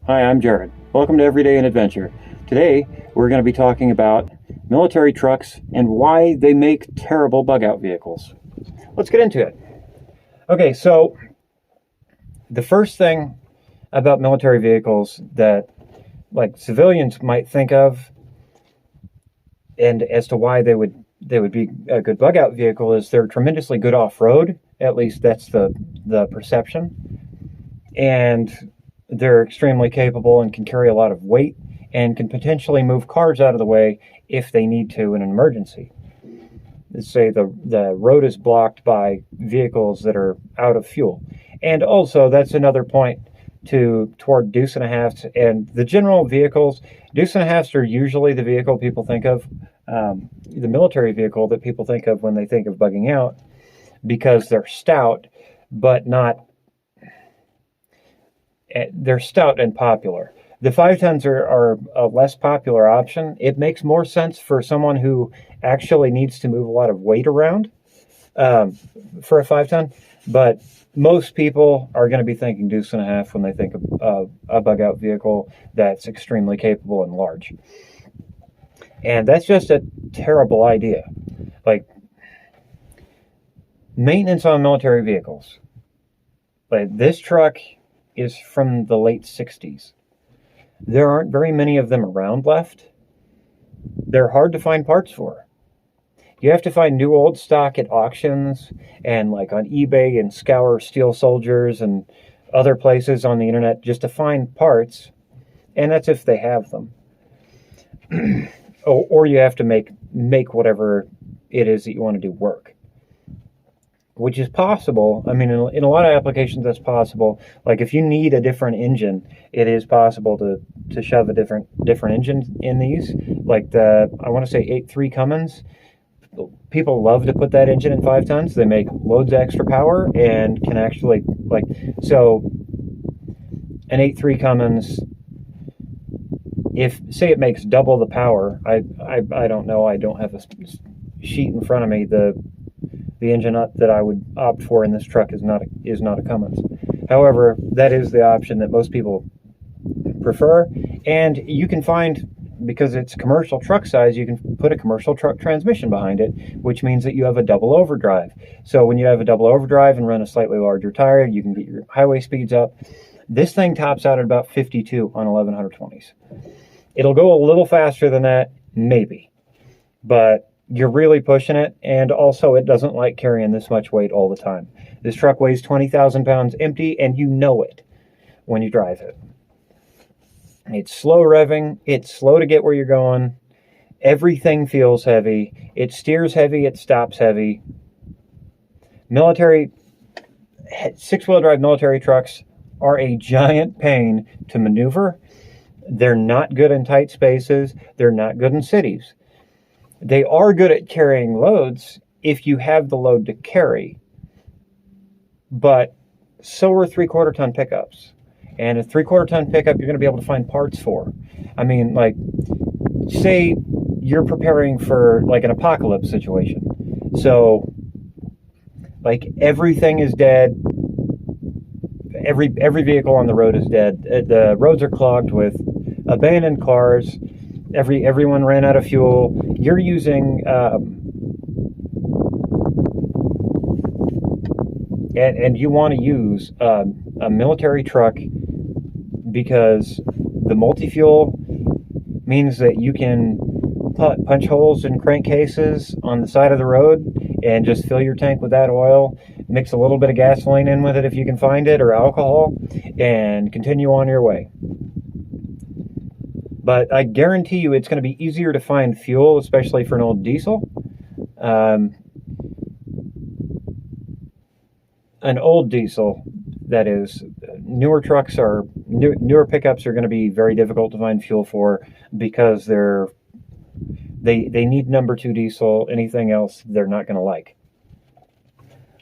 Hi, I'm Jared. Welcome to Everyday in Adventure. Today, we're going to be talking about military trucks and why they make terrible bug-out vehicles. Let's get into it. Okay, so the first thing about military vehicles that civilians might think of, and as to why they would be a good bug-out vehicle, is they're tremendously good off-road. At least that's the perception. And they're extremely capable and can carry a lot of weight and can potentially move cars out of the way if they need to in an emergency. Let's say the road is blocked by vehicles that are out of fuel. And also, that's another point toward deuce and a halves and the general vehicles. Deuce and a halves are usually the vehicle people think of, the military vehicle that people think of when they think of bugging out, because they're stout, but not. They're stout and popular. The 5 tons are a less popular option. It makes more sense for someone who actually needs to move a lot of weight around for a 5 ton, but most people are going to be thinking deuce and a half when they think of a bug out vehicle that's extremely capable and large. And that's just a terrible idea. Like, maintenance on military vehicles. Like, this truck is from the late 60s. There aren't very many of them around left. They're hard to find parts for. You have to find new old stock at auctions and like on eBay and scour Steel Soldiers and other places on the internet just to find parts, and that's if they have them. or you have to make whatever it is that you want to do work, which is possible. I mean, in a lot of applications, that's possible. Like if you need a different engine, it is possible to shove a different engine in these. Like I want to say 8.3 Cummins. People love to put that engine in 5 tons. They make loads of extra power and can actually so an 8.3 Cummins, if say it makes double the power, I don't know. I don't have a sheet in front of me. The engine that I would opt for in this truck is not a Cummins. However, that is the option that most people prefer, and you can find, because it's commercial truck size, you can put a commercial truck transmission behind it, which means that you have a double overdrive. So when you have a double overdrive and run a slightly larger tire, you can get your highway speeds up. This thing tops out at about 52 on 1120s. It'll go a little faster than that, maybe, but you're really pushing it, and also it doesn't like carrying this much weight all the time. This truck weighs 20,000 pounds empty, and you know it when you drive it. It's slow revving. It's slow to get where you're going. Everything feels heavy. It steers heavy. It stops heavy. Military, 6-wheel drive military trucks are a giant pain to maneuver. They're not good in tight spaces. They're not good in cities. They are good at carrying loads if you have the load to carry, but so are 3/4 ton pickups. And a 3/4 ton pickup, you're going to be able to find parts for. I mean, like, say you're preparing for like an apocalypse situation. So, like, everything is dead. Every vehicle on the road is dead. The roads are clogged with abandoned cars. Everyone ran out of fuel. You're using and you want to use a military truck, because the multi-fuel means that you can punch holes in crankcases on the side of the road and just fill your tank with that oil, mix a little bit of gasoline in with it if you can find it, or alcohol, and continue on your way. But I guarantee you it's going to be easier to find fuel, especially for an old diesel. An old diesel, that is, newer pickups are going to be very difficult to find fuel for, because they need number 2 diesel. Anything else they're not going to like.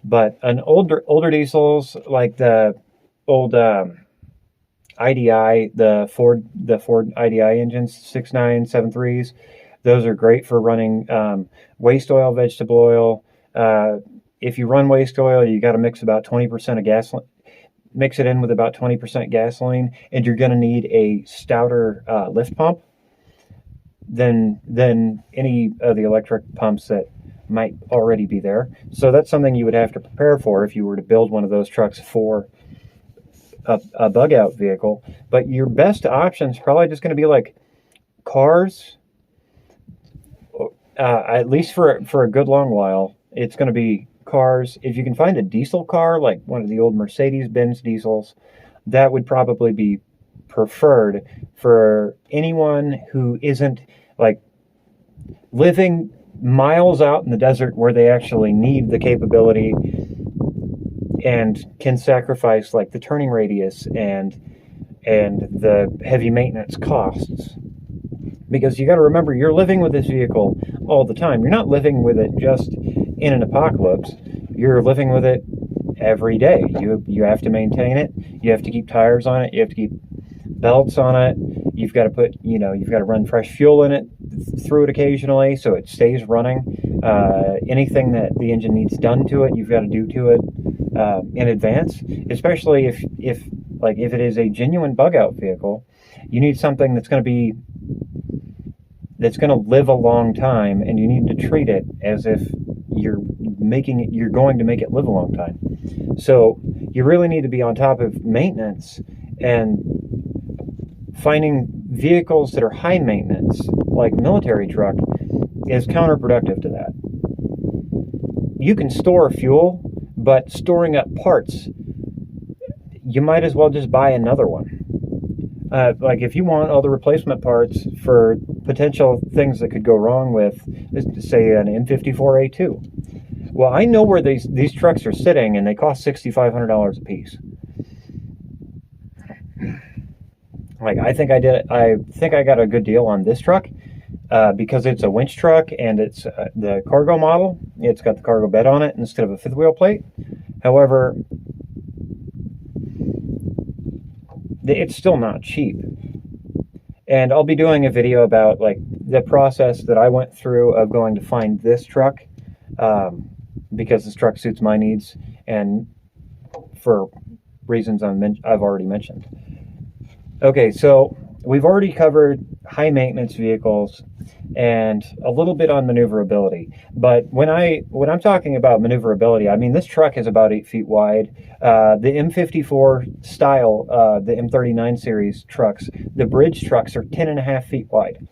But an older diesels, like the old IDI, the Ford IDI engines, 6.9, 7.3s, those are great for running waste oil, vegetable oil. If you run waste oil, you got to mix about 20% of gasoline. mix it in with about 20% gasoline, and you're going to need a stouter lift pump than any of the electric pumps that might already be there. So that's something you would have to prepare for if you were to build one of those trucks for a bug out vehicle. But your best option is probably just going to be like cars. At least for a good long while, it's going to be cars. If you can find a diesel car, like one of the old Mercedes-Benz diesels, that would probably be preferred for anyone who isn't like living miles out in the desert where they actually need the capability and can sacrifice like the turning radius and the heavy maintenance costs. Because you got to remember, you're living with this vehicle all the time. You're not living with it just in an apocalypse. You're living with it every day. You have to maintain it. You have to keep tires on it. You have to keep belts on it. You've got to you've got to run fresh fuel in it through it occasionally so it stays running. Anything that the engine needs done to it, you've got to do to it in advance. Especially if it is a genuine bug out vehicle, you need something that's going to live a long time, and you need to treat it as if you're going to make it live a long time. So you really need to be on top of maintenance, and finding vehicles that are high maintenance, like military truck, is counterproductive to that. You can store fuel, but storing up parts, you might as well just buy another one. Like if you want all the replacement parts for potential things that could go wrong with, say, an M54A2. Well, I know where these trucks are sitting, and they cost $6,500 a piece. Like I think I got a good deal on this truck because it's a winch truck and it's the cargo model. It's got the cargo bed on it instead of a fifth wheel plate. However, it's still not cheap. And I'll be doing a video about like the process that I went through of going to find this truck because this truck suits my needs and for reasons I've already mentioned. Okay, so we've already covered high maintenance vehicles and a little bit on maneuverability. But when I'm talking about maneuverability, I mean this truck is about 8 feet wide. The M54 style, the M39 series trucks, the bridge trucks are 10.5 feet wide,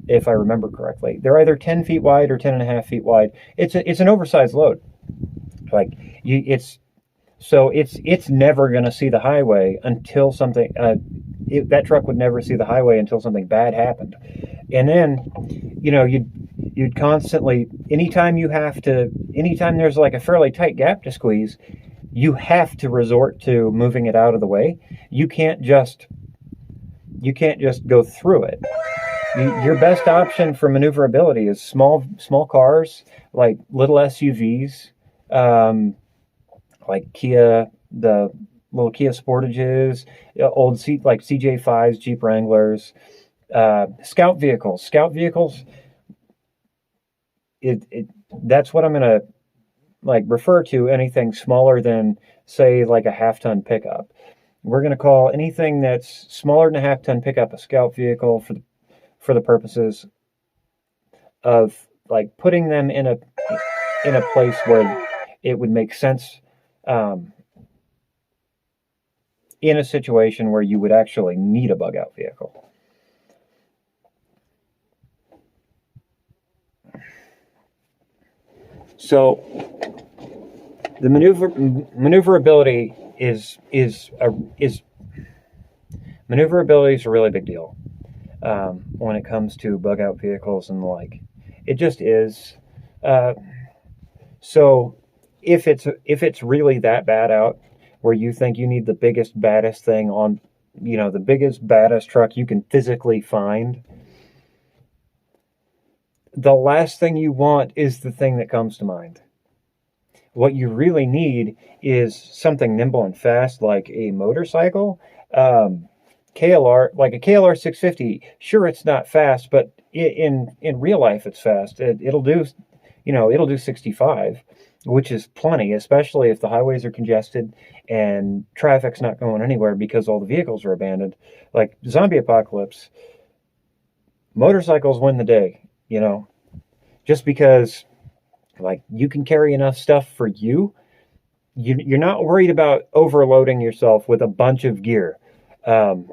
if I remember correctly. They're either 10 feet wide or 10.5 feet wide. It's an oversized load. Like it's never going to see the highway until something. That truck would never see the highway until something bad happened, and then you'd constantly, anytime there's like a fairly tight gap to squeeze, you have to resort to moving it out of the way. You can't just go through it. Your best option for maneuverability is small cars, like little SUVs, like Kia, the little Kia Sportages, old like CJ5s, Jeep Wranglers, Scout vehicles. That's what I'm gonna like refer to anything smaller than, say, like a half-ton pickup. We're gonna call anything that's smaller than a half-ton pickup a Scout vehicle for the purposes of like putting them in a place where it would make sense in a situation where you would actually need a bug out vehicle. So the maneuverability is a really big deal when it comes to bug out vehicles and the like. It just is. So if it's really that bad out where you think you need the biggest, baddest thing on, the biggest, baddest truck you can physically find, the last thing you want is the thing that comes to mind. What you really need is something nimble and fast, like a motorcycle. KLR, like a KLR 650, sure, it's not fast, but in real life it's fast. It'll do 65. which is plenty, especially if the highways are congested and traffic's not going anywhere because all the vehicles are abandoned. Like zombie apocalypse, motorcycles win the day, you know, just because like you can carry enough stuff for you. You're not worried about overloading yourself with a bunch of gear, um,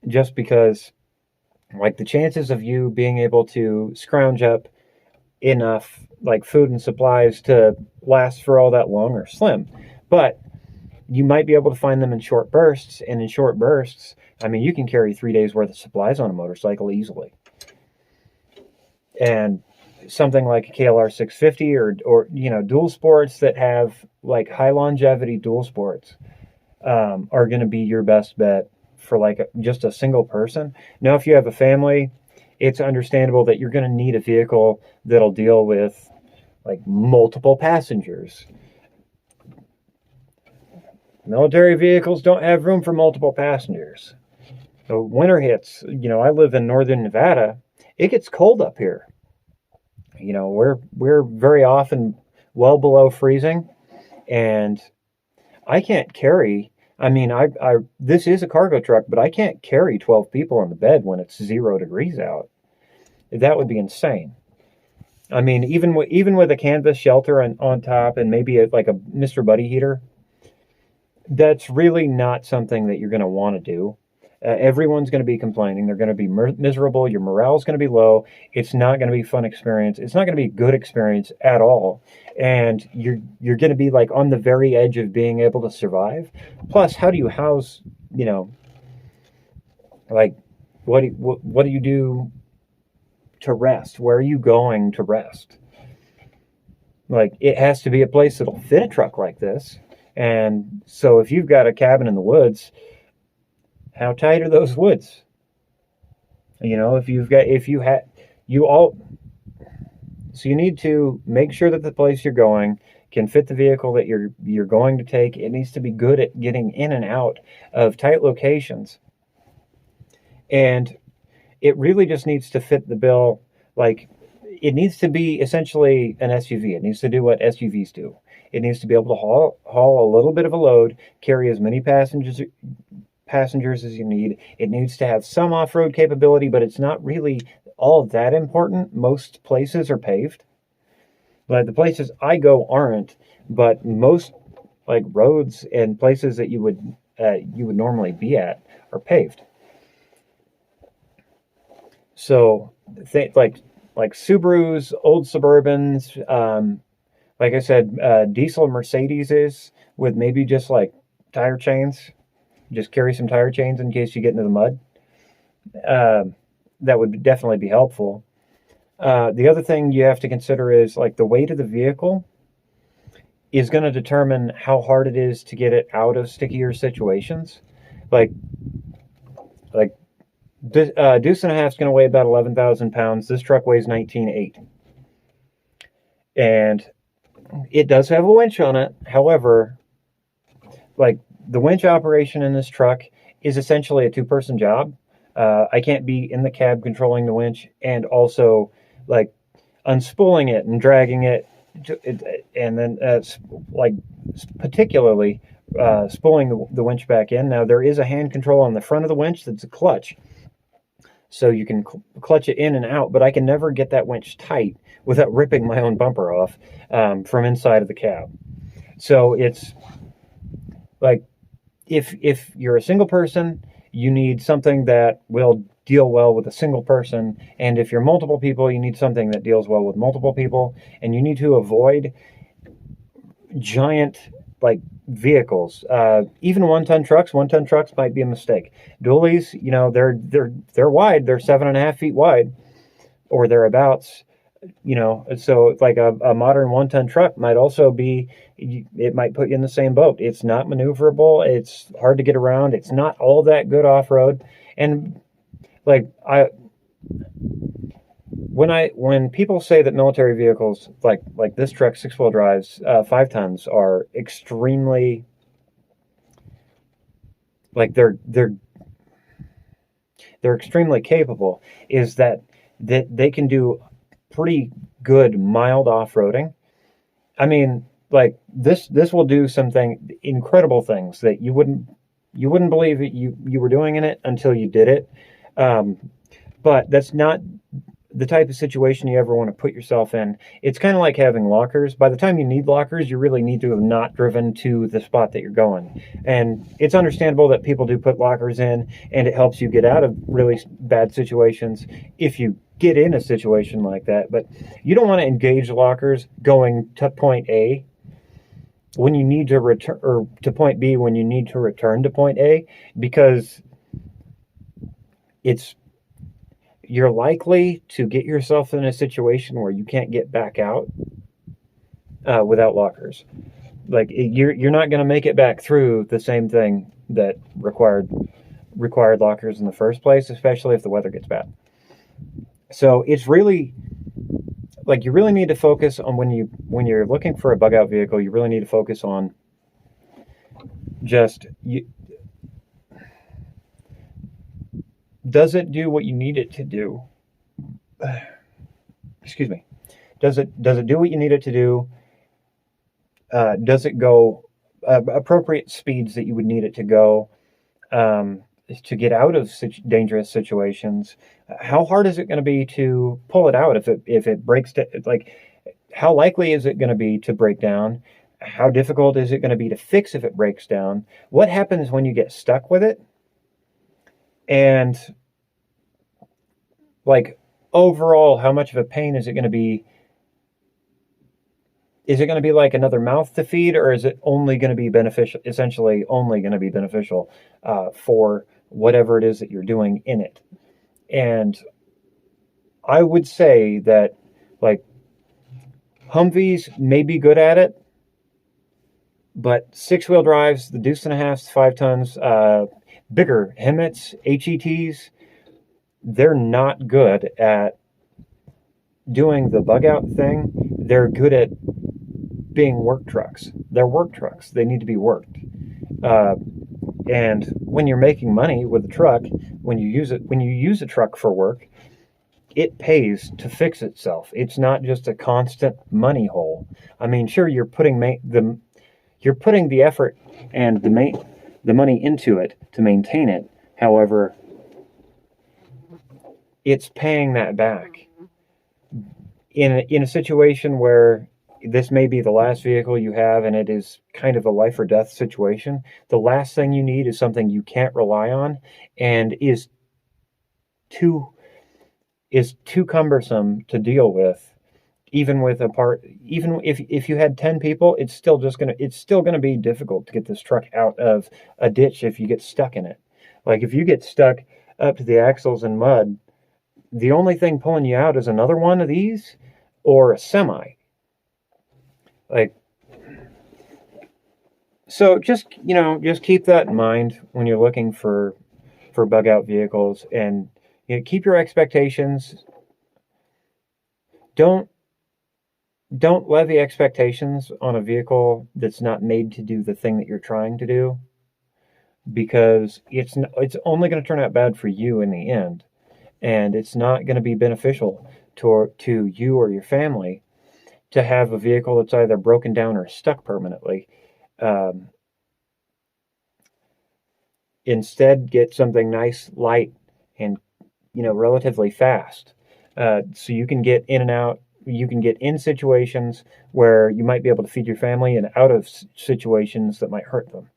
just because like the chances of you being able to scrounge up enough like food and supplies to last for all that long are slim. But you might be able to find them in short bursts, and in short bursts, I mean, you can carry 3 days worth of supplies on a motorcycle easily. And something like a KLR 650 or dual sports that have like high longevity dual sports are going to be your best bet for like just a single person. Now, if you have a family, it's understandable that you're going to need a vehicle that'll deal with like multiple passengers. Military vehicles don't have room for multiple passengers. So winter hits, I live in northern Nevada. It gets cold up here. We're very often well below freezing, and I can't carry. I mean, I this is a cargo truck, but I can't carry 12 people on the bed when it's 0 degrees out. That would be insane. I mean, even with a canvas shelter on top and maybe like a Mr. Buddy heater, that's really not something that you're going to want to do. Everyone's going to be complaining. They're going to be miserable. Your morale's going to be low. It's not going to be a fun experience. It's not going to be a good experience at all. And you're going to be like on the very edge of being able to survive. Plus, how do you house, like what do you do to rest? Where are you going to rest? Like it has to be a place that'll fit a truck like this. And so if you've got a cabin in the woods, how tight are those woods? If you had, you all, so you need to make sure that the place you're going can fit the vehicle that you're going to take. It needs to be good at getting in and out of tight locations. And it really just needs to fit the bill. Like it needs to be essentially an SUV. It needs to do what SUVs do. It needs to be able to haul a little bit of a load, carry as many passengers as you need. It needs to have some off-road capability, but it's not really all that important. Most places are paved. But the places I go aren't, but most like roads and places that you would normally be at are paved. So like Subarus, old Suburbans, like I said, diesel Mercedeses with maybe just like tire chains. Just carry some tire chains in case you get into the mud. That would definitely be helpful. The other thing you have to consider is like the weight of the vehicle is going to determine how hard it is to get it out of stickier situations. Like Deuce and a half is going to weigh about 11,000 pounds. This truck weighs 19.8. And it does have a winch on it. However, like the winch operation in this truck is essentially a two-person job. I can't be in the cab controlling the winch and also like unspooling it and dragging it, and then like particularly spooling the winch back in. Now there is a hand control on the front of the winch that's a clutch, so you can clutch it in and out, but I can never get that winch tight without ripping my own bumper off from inside of the cab. So it's like if you're a single person, you need something that will deal well with a single person. And if you're multiple people, you need something that deals well with multiple people. And you need to avoid giant like vehicles. Even 1-ton trucks. 1-ton trucks might be a mistake. Dualies, they're wide. They're 7.5 feet wide, or thereabouts. So like a modern 1-ton truck might also be, it might put you in the same boat. It's not maneuverable. It's hard to get around. It's not all that good off-road. And like when people say that military vehicles like this truck, 6-wheel drives, 5 tons are extremely like they're extremely capable, is that they can do pretty good mild off-roading. I mean, like this will do something incredible things that you wouldn't believe that you were doing in it until you did it. Um, but that's not the type of situation you ever want to put yourself in. It's kind of like having lockers. By the time you need lockers, you really need to have not driven to the spot that you're going. And it's understandable that people do put lockers in, and it helps you get out of really bad situations if you get in a situation like that. But you don't want to engage lockers going to point A when you need to return, or to point B when you need to return to point A, because it's you're likely to get yourself in a situation where you can't get back out without lockers. Like you're not going to make it back through the same thing that required lockers in the first place, especially if the weather gets bad. So it's really like you really need to focus on when you're looking for a bug out vehicle. You really need to focus on just does it do what you need it to do? Excuse me. Does it do what you need it to do? Does it go appropriate speeds that you would need it to go to get out of dangerous situations? How hard is it going to be to pull it out if it breaks? Like, how likely is it going to be to break down? How difficult is it going to be to fix if it breaks down? What happens when you get stuck with it? And like overall, how much of a pain is it going to be? Is it going to be like another mouth to feed, or is it only going to be beneficial, essentially only going to be beneficial for whatever it is that you're doing in it? And I would say that like Humvees may be good at it, but 6-wheel drives, the Deuce and a Halfs, 5 tons, bigger Hemmets, HETs, they're not good at doing the bug out thing. They're good at being work trucks. They're work trucks. They need to be worked. And when you're making money with a truck, when you use a truck for work, it pays to fix itself. It's not just a constant money hole. I mean, sure, you're putting the effort and the money into it to maintain it. However, it's paying that back. In a situation where this may be the last vehicle you have and it is kind of a life or death situation, the last thing you need is something you can't rely on and is too cumbersome to deal with. Even if you had 10 people, it's still gonna be difficult to get this truck out of a ditch if you get stuck in it. Like if you get stuck up to the axles in mud, the only thing pulling you out is another one of these or a semi. Like, so just keep that in mind when you're looking for bug out vehicles, and keep your expectations. Don't levy expectations on a vehicle that's not made to do the thing that you're trying to do, because it's only going to turn out bad for you in the end, and it's not going to be beneficial to you or your family to have a vehicle that's either broken down or stuck permanently. Instead, get something nice, light, and relatively fast, so you can get in and out. You can get in situations where you might be able to feed your family, and out of situations that might hurt them.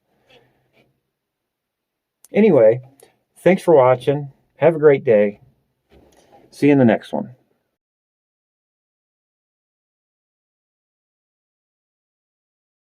Anyway, thanks for watching. Have a great day. See you in the next one.